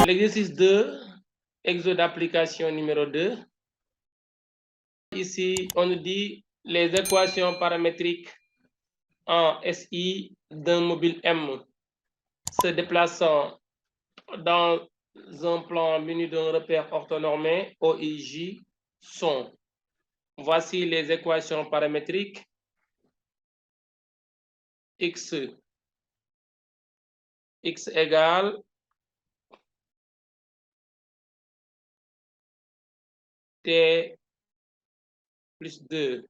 L'exercice 2, exo d'application numéro 2. Ici, on nous dit les équations paramétriques en SI d'un mobile M se déplaçant dans un plan muni d'un repère orthonormé OIJ sont. Voici les équations paramétriques. X égale T plus 2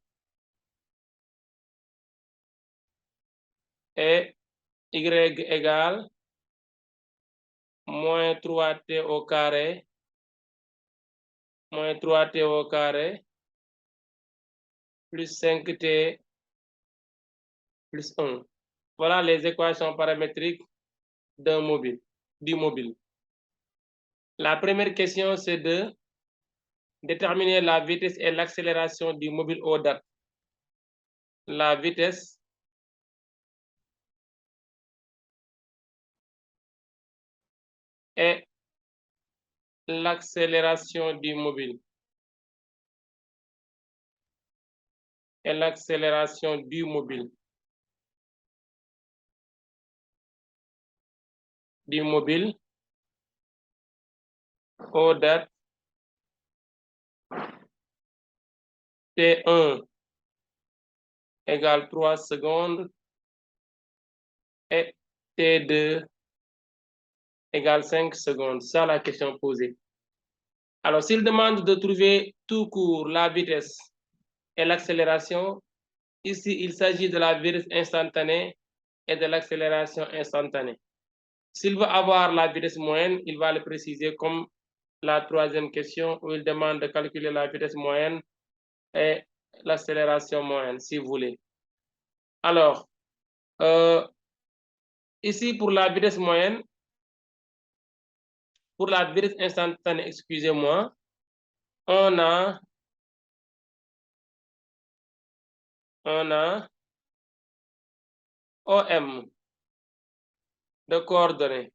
et Y égale moins 3T au carré plus 5T plus 1. Voilà les équations paramétriques du mobile. La première question, c'est de déterminer la vitesse et l'accélération du mobile aux dates. La vitesse et l'accélération du mobile. Aux dates T1 égale 3 secondes et T2 égale 5 secondes. C'est la question posée. Alors, s'il demande de trouver tout court la vitesse et l'accélération, ici, il s'agit de la vitesse instantanée et de l'accélération instantanée. S'il veut avoir la vitesse moyenne, il va le préciser comme la troisième question où il demande de calculer la vitesse moyenne et l'accélération moyenne, si vous voulez. Alors, ici, pour la vitesse moyenne, pour la vitesse instantanée, excusez-moi, on a OM de coordonnées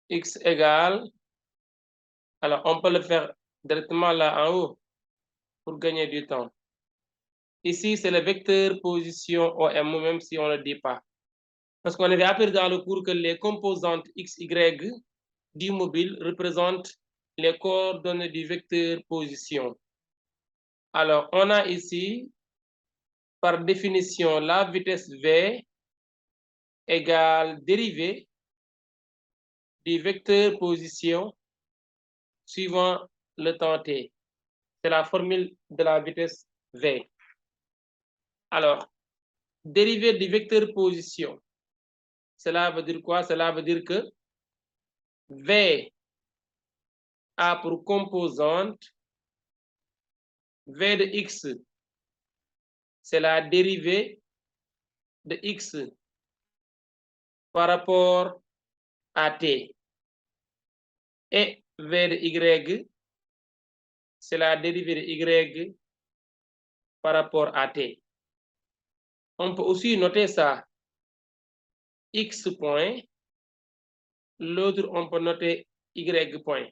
X égale, alors on peut le faire directement là en haut pour gagner du temps. Ici, c'est le vecteur position OM, même si on ne le dit pas. Parce qu'on avait appris dans le cours que les composantes X, Y du mobile représentent les coordonnées du vecteur position. Alors, on a ici, par définition, la vitesse V égale dérivée du vecteur position suivant le temps t. C'est la formule de la vitesse V. Alors, dérivée du vecteur position, cela veut dire quoi? Cela veut dire que V a pour composante V de X, c'est la dérivée de X par rapport à T. Et V de Y, c'est la dérivée de Y par rapport à T. On peut aussi noter ça, X point, l'autre on peut noter Y point.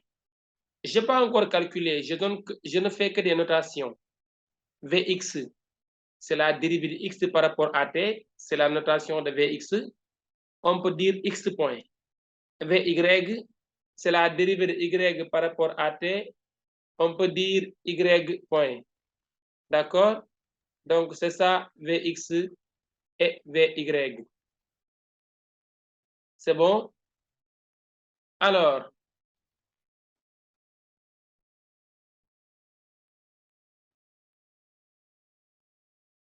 Je n'ai pas encore calculé, je ne fais que des notations. Vx, c'est la dérivée de X par rapport à T, c'est la notation de Vx. On peut dire X point. Vy, c'est la dérivée de Y par rapport à T, on peut dire Y point. D'accord? Donc, c'est ça, Vx et Vy. C'est bon? Alors,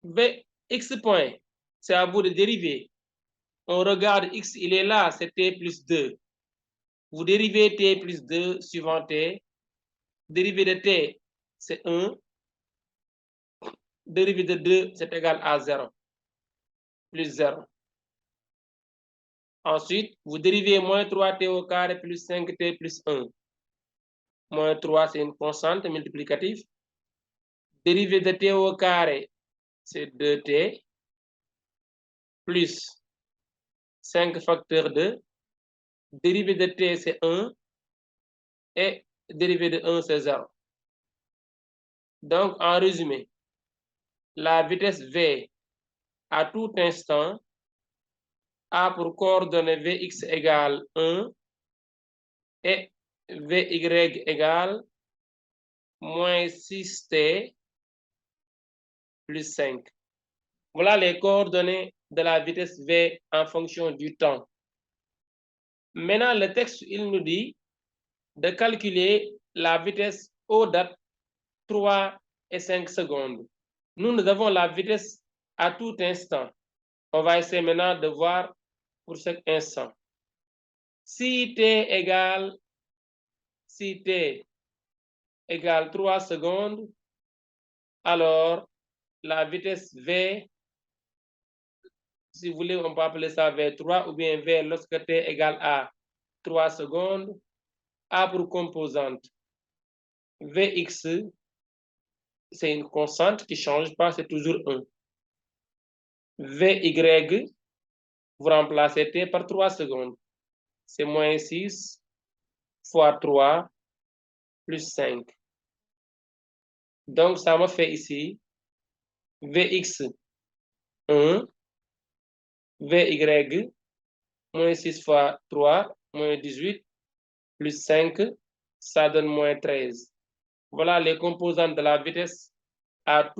Vx point, c'est à vous de dériver. On regarde X, il est là, c'est T plus 2. Vous dérivez T plus 2 suivant T. Dérivée de T, c'est 1. Dérivée de 2, c'est égal à 0. Plus 0. Ensuite, vous dérivez moins 3T au carré plus 5T plus 1. Moins 3, c'est une constante multiplicative. Dérivée de t au carré, c'est 2t, plus 5 facteur 2. Dérivée de t, c'est 1. Et dérivée de 1, c'est 0. Donc, en résumé, la vitesse v à tout instant a pour coordonnée vx égale 1 et vy égale moins 6t plus 5. Voilà les coordonnées de la vitesse v en fonction du temps. Maintenant, le texte, il nous dit de calculer la vitesse aux dates 3 et 5 secondes. Nous avons la vitesse à tout instant. On va essayer maintenant de voir pour chaque instant. Si t égale 3 secondes, alors la vitesse v, si vous voulez, on peut appeler ça v3 ou bien v lorsque t égale à 3 secondes, a pour composante vx, c'est une constante qui ne change pas, c'est toujours 1. Vy, vous remplacez t par 3 secondes. C'est moins 6 fois 3 plus 5. Donc, ça me fait ici Vx 1, Vy, moins 6 fois 3, moins 18, plus 5, ça donne moins 13. Voilà les composantes de la vitesse à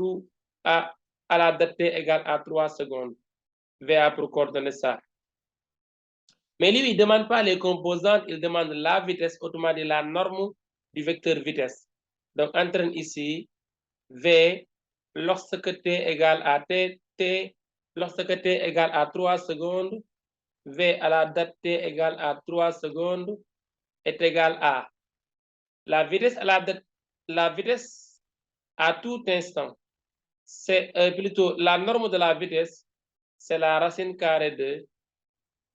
la date t égale à 3 secondes. Va pour coordonner ça. Mais lui, il ne demande pas les composantes, il demande la vitesse, autrement dit la norme du vecteur vitesse. Donc, entraîne ici V lorsque t égale à t, lorsque t égale à 3 secondes, V à la date t égale à 3 secondes est égal à la vitesse à la date, la vitesse à tout instant. C'est plutôt la norme de la vitesse, c'est la racine carrée de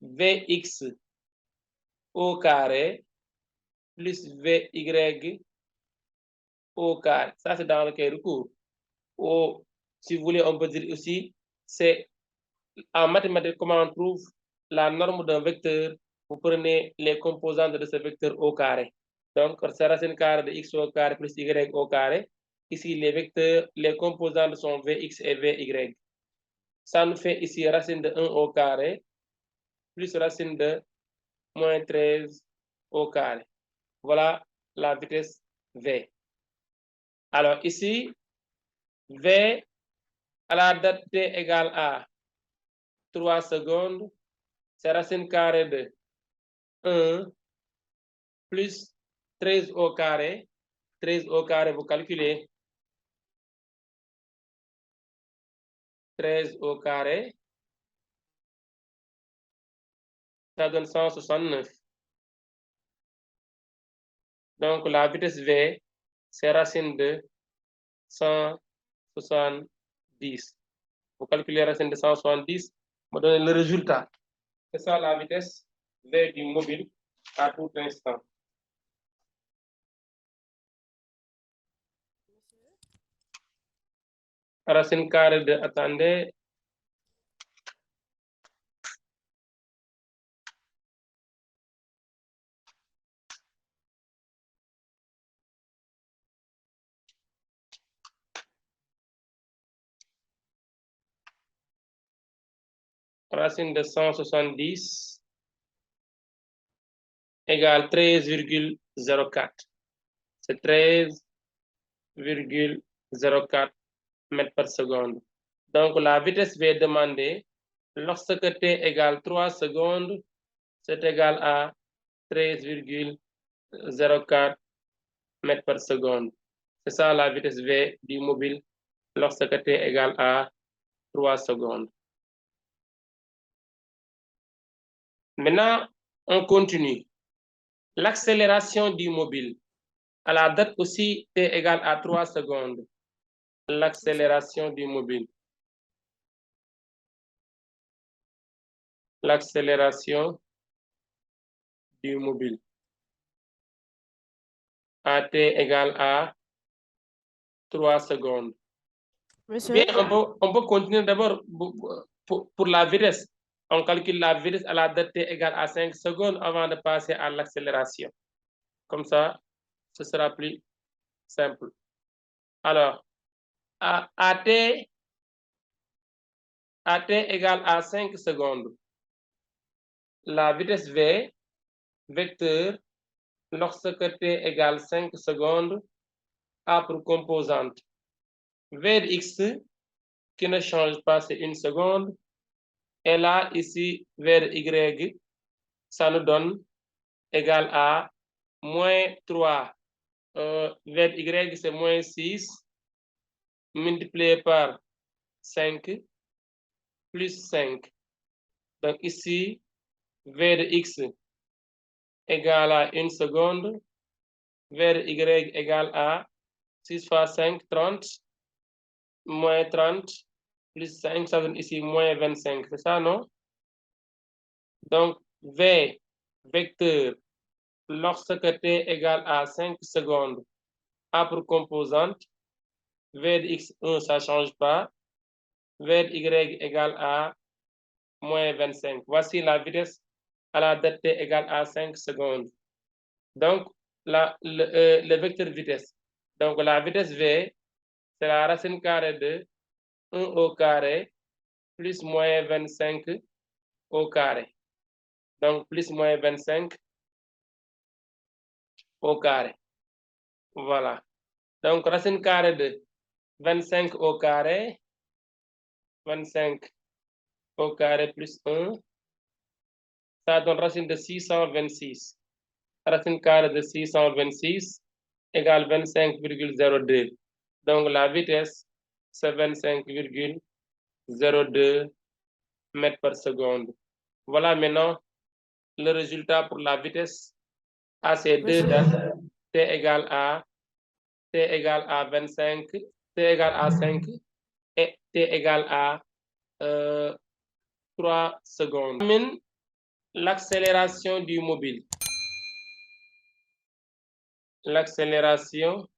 Vx au carré plus Vy au carré. Ça, c'est dans le cahier de cours. Ou, si vous voulez, on peut dire aussi, c'est en mathématiques, comment on trouve la norme d'un vecteur. Vous prenez les composantes de ce vecteur au carré. Donc, c'est racine carrée de x au carré plus y au carré. Ici, les vecteurs, les composantes sont vx et vy. Ça nous fait ici racine de 1 au carré plus racine de moins 13 au carré. Voilà la vitesse v. Alors ici, v à la date t égale à 3 secondes, c'est racine carrée de 1 plus 13 au carré. 13 au carré, vous calculez. 13 au carré, ça donne 169. Donc, la vitesse v, c'est racine de 170. Vous calculez racine de 170, vous donnez le résultat. C'est ça la vitesse v du mobile à tout instant. Racine carrée de, attendez, racine de 170 égale 13,04. C'est 13,04 mètres par seconde. Donc, la vitesse v demandée, lorsque t égale 3 secondes, c'est égal à 13,04 mètres par seconde. C'est ça la vitesse v du mobile lorsque t égale à 3 secondes. Maintenant, on continue. L'accélération du mobile à la date aussi t égale à 3 secondes. L'accélération du mobile. L'accélération du mobile. à t égale à 3 secondes. Monsieur? Bien, on peut continuer d'abord pour la vitesse. On calcule la vitesse à la date t égale à 5 secondes avant de passer à l'accélération. Comme ça, ce sera plus simple. Alors, à t égale à 5 secondes, la vitesse v, vecteur, lorsque t égale 5 secondes, a pour composante v de x, qui ne change pas, c'est 1 seconde, et là, ici, v de y, ça nous donne égal à moins 3. V de y, c'est moins 6, multiplié par 5, plus 5. Donc ici, v de x égale à 1 seconde, v de y égale à 6 fois 5, 30, moins 30, plus 5, ça donne ici moins 25, c'est ça, non? Donc, v, vecteur, lorsque t égale à 5 secondes, a pour composante, v de x1, ça ne change pas, v de y égale à moins 25. Voici la vitesse à la date t égale à 5 secondes. Donc, le vecteur vitesse. Donc, la vitesse v, c'est la racine carrée de 1 au carré plus moins 25 au carré. Donc, plus moins 25 au carré. Voilà. Donc, racine carrée de 25 au carré, 25 au carré plus 1, ça donne racine de 626. Racine carrée de 626 égale 25,02. Donc, la vitesse, c'est 25,02 mètres par seconde. Voilà maintenant le résultat pour la vitesse à ces deux dates, t égale à 25, t égale à 5 et t égale à 3 secondes. L'accélération du mobile. L'accélération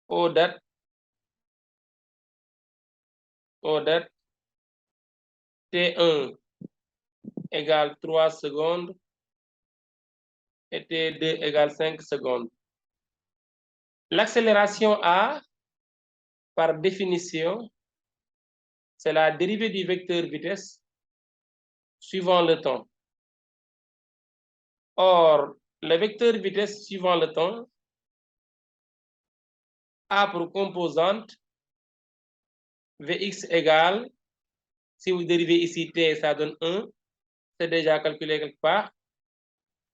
aux dates T1 égale 3 secondes et T2 égale 5 secondes. L'accélération A, par définition, c'est la dérivée du vecteur vitesse suivant le temps. Or, le vecteur vitesse suivant le temps a pour composante Vx égale, si vous dérivez ici t, ça donne 1, c'est déjà calculé quelque part.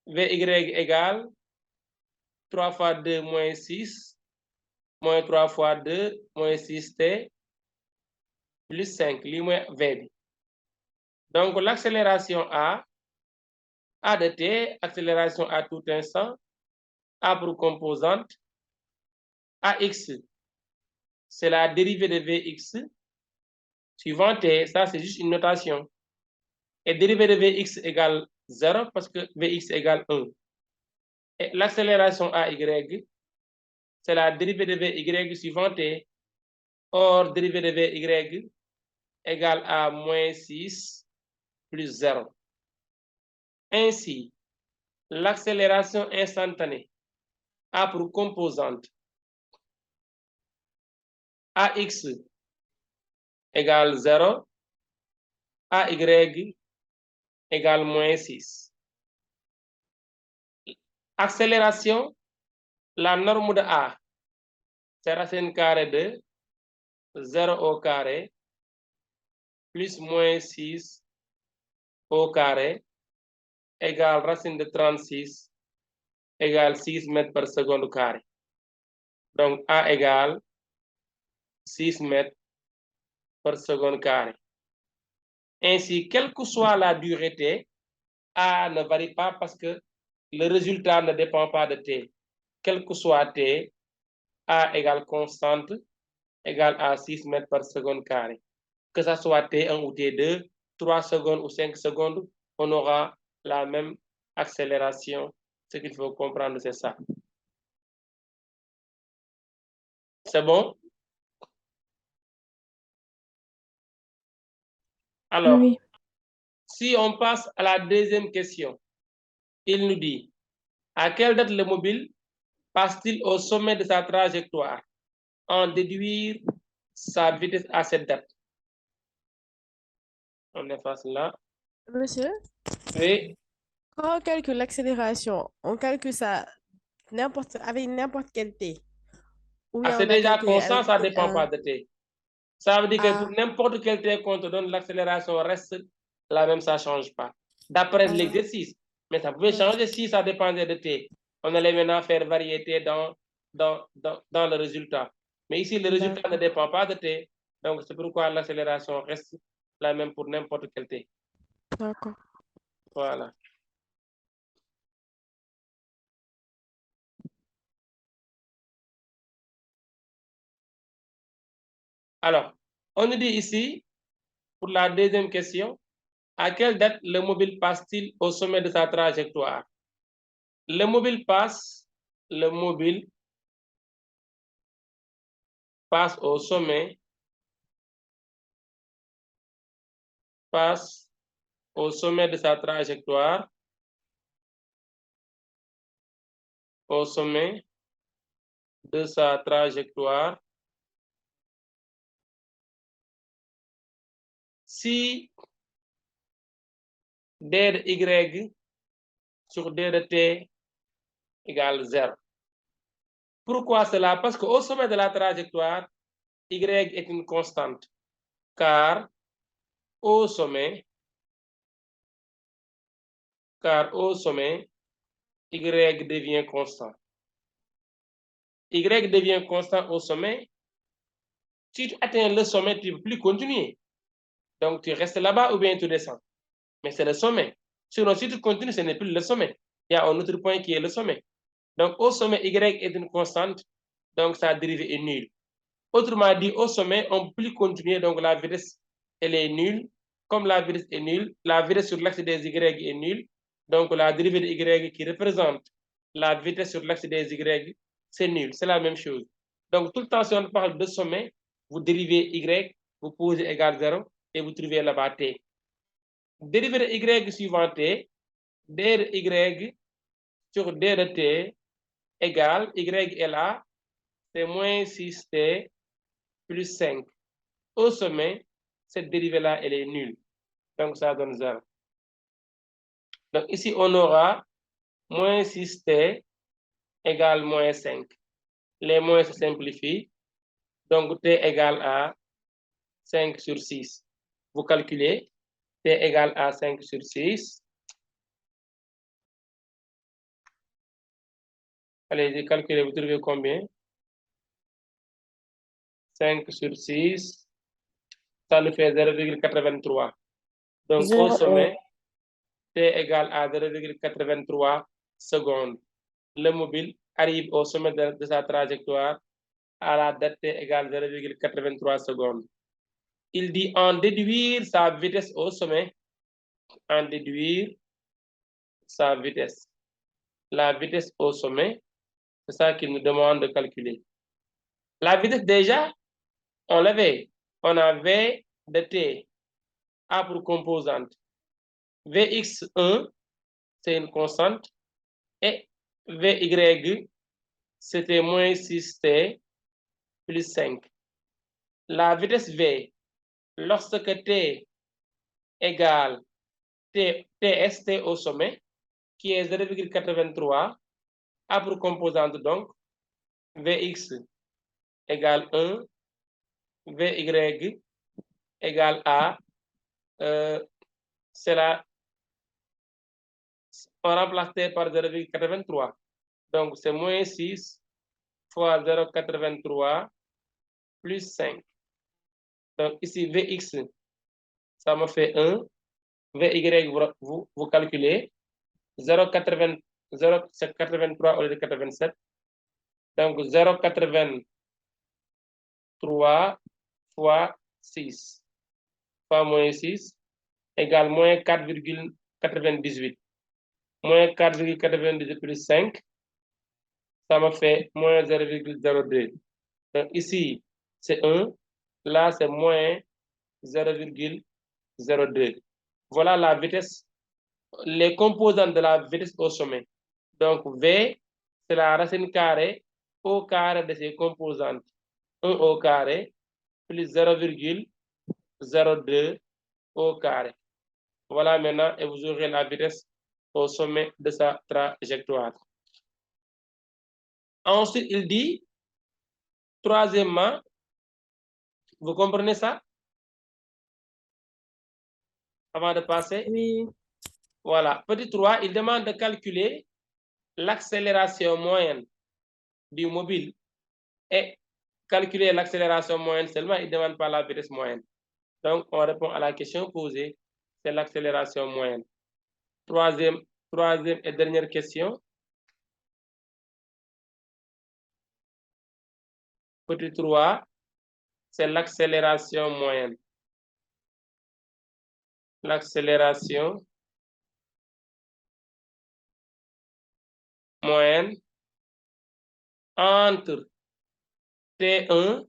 Vy égale 3 fois 2 moins 6, moins 3 fois 2, moins 6t, plus 5, li moins v. Donc, l'accélération A de t, accélération à tout instant, a pour composante ax, c'est la dérivée de vx, suivant t, ça c'est juste une notation. Et dérivée de vx égale 0 parce que vx égale 1. Et l'accélération AY, c'est la dérivée de vy suivant t. Or, dérivée de vy égale à moins 6 plus 0. Ainsi, l'accélération instantanée a pour composante ax égale 0, ay égale moins 6. Accélération, la norme de A, c'est racine carrée de 0 au carré plus moins 6 au carré égale racine de 36 égale 6 mètres par seconde au carré. Donc, A égale 6 mètres par seconde carré. Ainsi, quelle que soit la durée t, A ne varie pas parce que le résultat ne dépend pas de t. Quel que soit t, A égale constante égale à 6 mètres par seconde carré. Que ça soit T1 ou T2, 3 secondes ou 5 secondes, on aura la même accélération Ce qu'il faut comprendre, c'est ça. C'est bon? Alors, Oui. si on passe à la deuxième question, il nous dit, à quelle date le mobile passe-t-il au sommet de sa trajectoire? En déduire sa vitesse à cette date. On efface là. Monsieur, Oui. quand on calcule l'accélération, on calcule ça avec n'importe quel t. Ou Ah, bien c'est on a déjà calculé constant, avec ça ne dépend pas T1. de t. Ça veut dire que pour Ah, n'importe quel t qu'on te donne, l'accélération reste la même, ça ne change pas. D'après l'exercice. Mais ça pouvait changer si ça dépendait de t. On allait maintenant faire varier t dans le résultat. Mais ici, le résultat ne dépend pas de t. Donc, c'est pourquoi l'accélération reste la même pour n'importe quel t. d'accord. Voilà. Alors, on nous dit ici, pour la deuxième question, à quelle date le mobile passe-t-il au sommet de sa trajectoire? Le mobile passe au sommet, passe au sommet de sa trajectoire, au sommet de sa trajectoire, si d de y sur d de t égale 0. Pourquoi cela? Parce qu'au sommet de la trajectoire, y est une constante, car au sommet, y devient constant. Y devient constant au sommet. Si tu atteins le sommet, tu ne peux plus continuer. Donc, tu restes là-bas ou bien tu descends. Mais c'est le sommet. Sinon, si tu continues, ce n'est plus le sommet. Il y a un autre point qui est le sommet. Donc, au sommet, y est une constante. Donc, sa dérivée est nulle. Autrement dit, au sommet, on ne peut plus continuer. Donc, la vitesse, elle est nulle. Comme la vitesse est nulle, la vitesse sur l'axe des y est nulle. Donc, la dérivée de y qui représente la vitesse sur l'axe des y, c'est nul. C'est la même chose. Donc, tout le temps, si on parle de sommet, vous dérivez y, vous posez égal 0 et vous trouvez là-bas t. Dérivée de y suivant t, d de y sur d de t égale, y est là, c'est moins 6t plus 5. Au sommet, cette dérivée-là, elle est nulle. Donc, ça donne 0. Donc, ici, on aura moins 6t égale moins 5. Les moins se simplifient. Donc, t égale à 5 sur 6. Vous calculez, t égale à 5 sur 6. Allez-y, calculez, vous trouvez combien? 5 sur 6, ça nous fait 0,83. Donc, au sommet, t égale à 0,83 secondes. Le mobile arrive au sommet de sa trajectoire à la date t égale 0,83 secondes. Il dit en déduire sa vitesse au sommet, en déduire sa vitesse. La vitesse au sommet, c'est ça qu'il nous demande de calculer. La vitesse, déjà, on l'avait. On a V de t, A pour composante. Vx1, c'est une constante. Et Vy, c'était moins 6t plus 5. La vitesse V, lorsque t égale tst au sommet, qui est 0,83, A pour composante donc, Vx égale 1, Vy égale A, c'est là, on remplace t par 0,83. Donc, c'est moins 6 fois 0,83 plus 5. Donc, ici, Vx, ça me fait 1. Vy, vous calculez. 0,83 au lieu de 87. Donc, 0,83 fois 6 fois moins 6 égale moins 4,98. moins 4,98 plus 5, ça me fait moins 0,02. Donc ici, c'est 1, là, c'est moins 0,02. Voilà la vitesse, les composantes de la vitesse au sommet. Donc V, c'est la racine carrée au carré de ses composantes. 1 au carré plus 0,02 au carré. Voilà maintenant, et vous aurez la vitesse au sommet de sa trajectoire. Ensuite, il dit, troisièmement, vous comprenez ça? Avant de passer? Oui. Voilà. Petit 3, il demande de calculer l'accélération moyenne du mobile et calculer l'accélération moyenne seulement, il ne demande pas la vitesse moyenne. Donc, on répond à la question posée, c'est l'accélération moyenne. Troisième et dernière question. Petit 3, c'est l'accélération moyenne. L'accélération moyenne entre T1,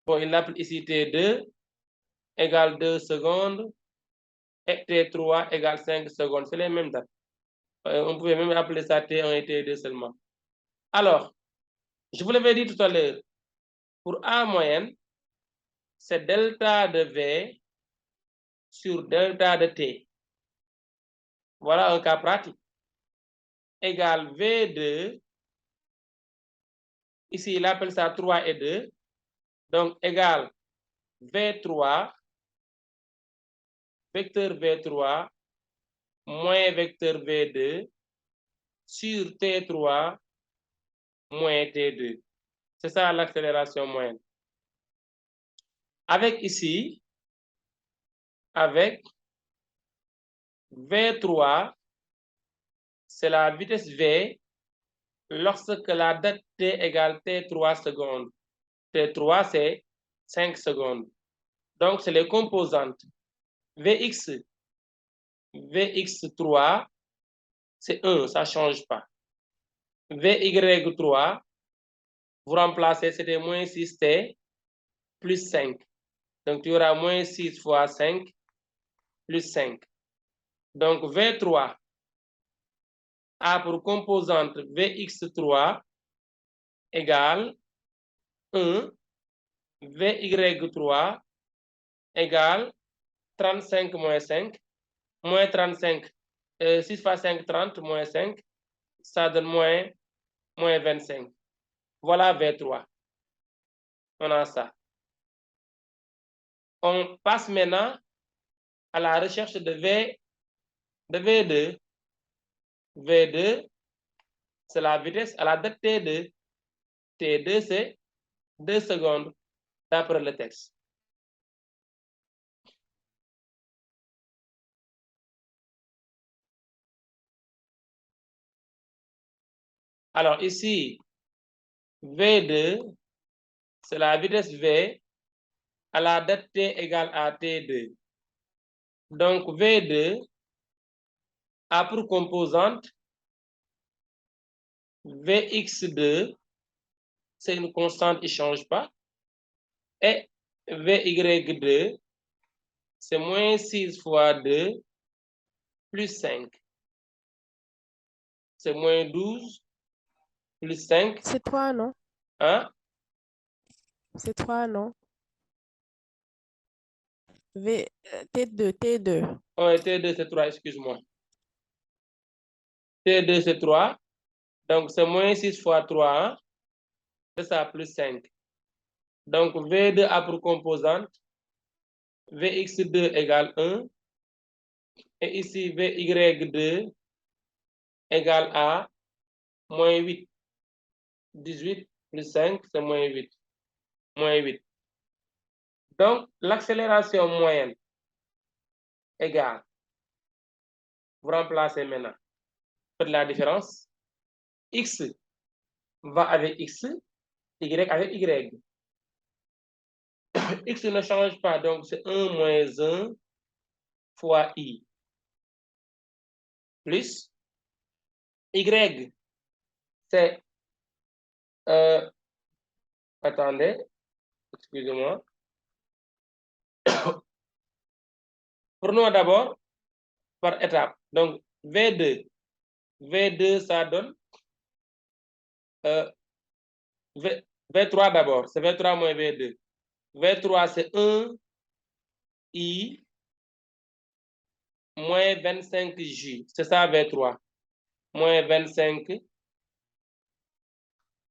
bon, il l'appelle ici T2, égale 2 secondes, et T3 égale 5 secondes. C'est les mêmes dates. On pouvait même appeler ça T1 et T2 seulement. Alors, je vous l'avais dit tout à l'heure, pour A moyenne, c'est delta de V sur delta de T. Voilà un cas pratique. Égale V2. Ici, il appelle ça 3 et 2. Donc, égale V3, vecteur V3, moins vecteur V2, sur T3, moins T2. C'est ça l'accélération moyenne. Avec ici, avec V3, c'est la vitesse V lorsque la date T égale T3 secondes. T3, c'est 5 secondes. Donc, c'est les composantes. Vx3, c'est 1, ça ne change pas. Vy3, vous remplacez, c'était moins 6t plus 5. Donc, tu auras moins 6 fois 5 plus 5. Donc, V3 a pour composante Vx3 égale 1, Vy3 égale 35 moins 5, moins 35, 6 fois 5, 30, moins 5, ça donne moins 25. Voilà V3. On a ça. On passe maintenant à la recherche de V2. V2, c'est la vitesse à la date T2. T2, c'est 2 secondes d'après le texte. Alors ici, V2, c'est la vitesse V à la date T égale à T2. Donc V2 a pour composante Vx2, c'est une constante, il ne change pas. Et Vy2, c'est moins 6 fois 2 plus 5. C'est moins 12 plus 5. C'est 3, non? Hein? C'est 3, non? T2, T2. Oh, T2, c'est 3, excuse-moi. T2, c'est 3. Donc, c'est moins 6 fois 3. Hein? C'est ça, plus 5. Donc, V2 a pour composante Vx2 égale 1. Et ici, Vy2 égale à moins 8. 18 plus 5, c'est moins 8. Moins 8. Donc, l'accélération moyenne égale, vous remplacez maintenant, faites la différence. X va avec X, Y avec Y. X ne change pas, donc c'est 1 moins 1 fois I. Plus Y, c'est... attendez, excusez-moi. Prenons d'abord par étape. Donc, V2. V2, ça donne V3 d'abord. C'est V3 moins V2. V3, c'est 1I moins 25J. C'est ça, V3. Moins 25.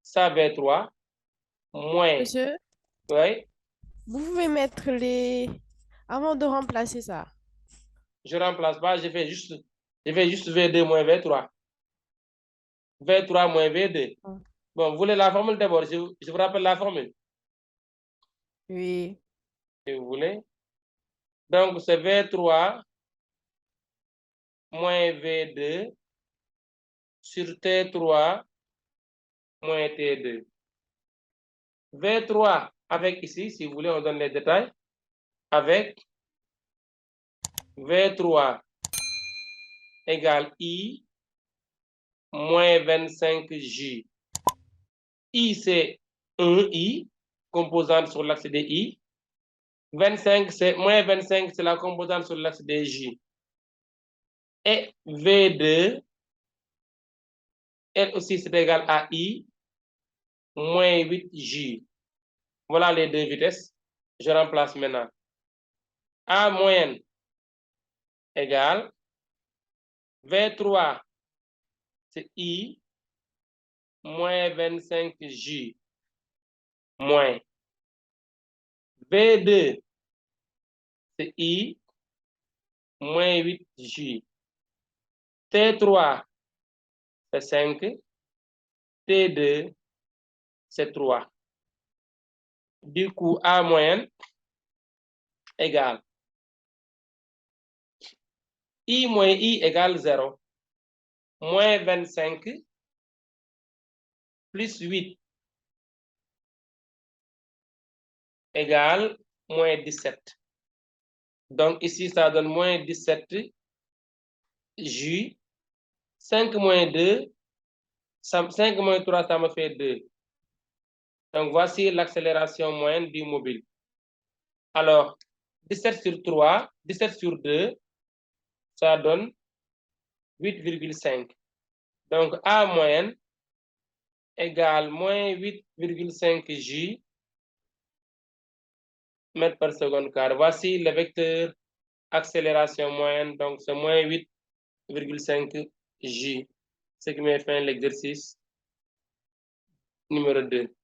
Ça, V3. Moins. Monsieur, Oui. vous pouvez mettre les... Avant de remplacer ça. Je ne remplace pas. Je fais juste V2 moins V3. V3 moins V2. Ah. Bon, vous voulez la formule d'abord? Je vous rappelle la formule. Oui. Si vous voulez. Donc, c'est V3 moins V2 sur T3 moins T2. V3 avec ici, si vous voulez, on donne les détails. Avec V3 égale I moins 25J. I, c'est 1I, composante sur l'axe de I. 25, c'est moins 25, c'est la composante sur l'axe de J. Et V2, elle aussi, c'est égal à I moins 8J. Voilà les deux vitesses. Je remplace maintenant. A moyenne égale V3, c'est I moins 25J moins V2, c'est I moins 8J. T3, c'est 5. T2, c'est 3. Du coup, A moyenne égale I moins I égale 0. Moins 25 plus 8 égale moins 17. Donc ici, ça donne moins 17 J. 5 moins 2, 5 moins 3, ça me fait 2. Donc voici l'accélération moyenne du mobile. Alors, 17 sur 3, 17 sur 2, ça donne 8,5. Donc A moyenne égale moins 8,5 J mètres par seconde carré. Voici le vecteur accélération moyenne, donc c'est moins 8,5 J, ce qui met fin à l'exercice numéro 2.